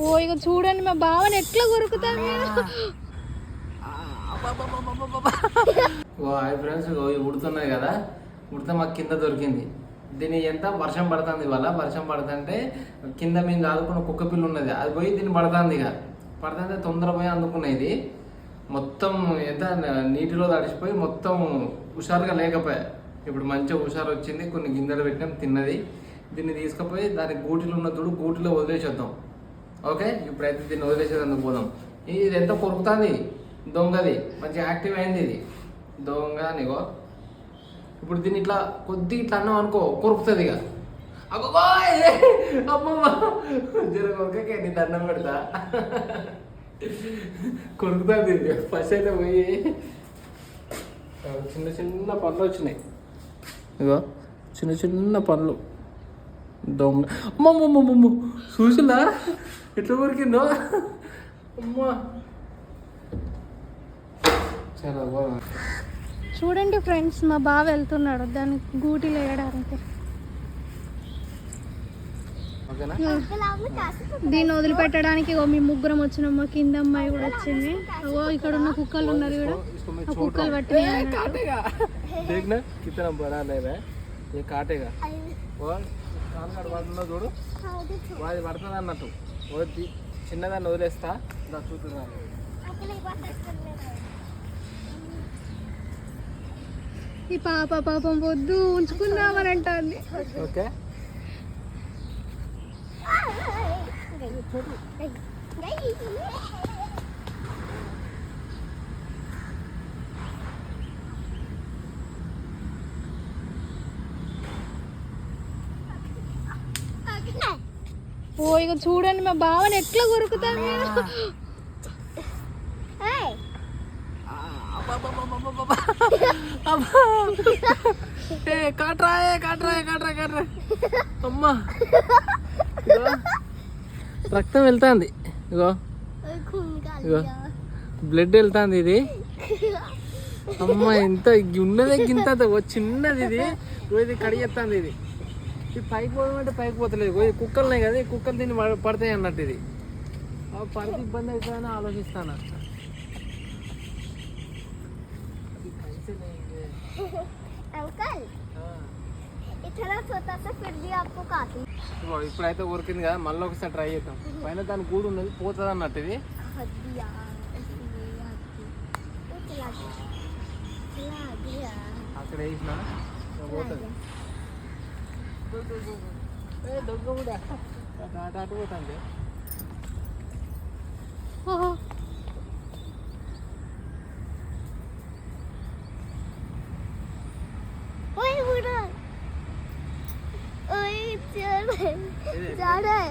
ఓ ఇక చూడండి మా బావని ఎట్లా కొరుకుతాను హాయ్ ఫ్రెండ్స్, ఉడుతున్నాయి కదా, ఉడితే మాకు కింద దొరికింది. దీని ఎంత వర్షం పడుతుంది, ఇవాళ వర్షం పడుతుంటే కింద మేము ఆదుకున్న కుక్క పిల్ల ఉన్నది, అది పోయి దీన్ని పడుతుంది. ఇక పడుతుంటే తొందర పోయి అందుకునేది మొత్తం ఎంత నీటిలో తడిచిపోయి మొత్తం హుషారుగా లేకపోయా. ఇప్పుడు మంచిగా హుషారు వచ్చింది, కొన్ని గింజలు పెట్టినాం, తిన్నది. దీన్ని తీసుకుపోయి దాని గూటిలో ఉన్న తోడు గూటిలో వదిలేసేద్దాం. ఓకే, ఇప్పుడైతే దీన్ని వదిలేసేదందుకు పోదాం. ఇది ఎంత కొరుకుతుంది దొంగది, మంచిగా యాక్టివ్ అయింది ఇది దొంగ. నీకో ఇప్పుడు దీన్ని ఇట్లా కొద్దిగా ఇట్లా అన్నాం అనుకో, కొరుకుతుంది. ఇక అబ్బాయి అమ్మమ్మ జర కొరకకే నీ దండం పెడతా. కొరుకుతుంది ఇది. ఫస్ట్ అయితే పోయి చిన్న చిన్న పనులు వచ్చినాయి. ఇగో చిన్న చిన్న పనులు. దొంగ అమ్మమ్మమ్మమ్మ చూసిలా ఎట్లా కొరికిందో అమ్మా. చాలా బాగా చూడండి ఫ్రెండ్స్, మా బావ వెళ్తున్నాడు దాన్ని గూటిలో వేయడానికి. దీన్ని వదిలిపెట్టడానికి మీ ముగ్గురం వచ్చినాం, మా కింద అమ్మాయి కూడా వచ్చింది. ఇక్కడ ఉన్న కుక్కలు ఉన్నారు కూడా, ఆ కుక్కలు పట్టి చూడు, అది పడుతుంది అన్నట్టు. చిన్నదాన్ని వదిలేస్తా చూస్తున్నాను. ఈ పాపం వద్దు ఉంచుకుందామని అంటుంది. ఓకే, ఓ ఇక చూడండి మా బావని ఎట్లా కొరుకుతాను అమ్మా. రక్తం వెళ్తాంది, ఇగో ఇగో బ్లడ్ వెళ్తాంది. ఇది అమ్మ ఎంత ఉన్నదే గింత చిన్నది. ఇది కడిగేస్తుంది. ఇది పైకి పోదామంటే పైకి పోతలేదు. కుక్కలున్నాయి కదా, ఈ కుక్కలు దీన్ని పడతాయి అన్నట్టు. ఇది పడితే ఇబ్బంది అవుతుందని ఆలోచిస్తాను. ఇప్పుడైతే ఉరికింది కదా, మళ్ళీ ఒకసారి ట్రై చేద్దాం. పైన దాని గూడు ఉన్నది, పోతుంది అన్నట్టు. ఇది అక్కడ వేసిన పోతుంది. దొంగ కూడా అటు పోతుంది. Ôi, trời ơi, trời ơi.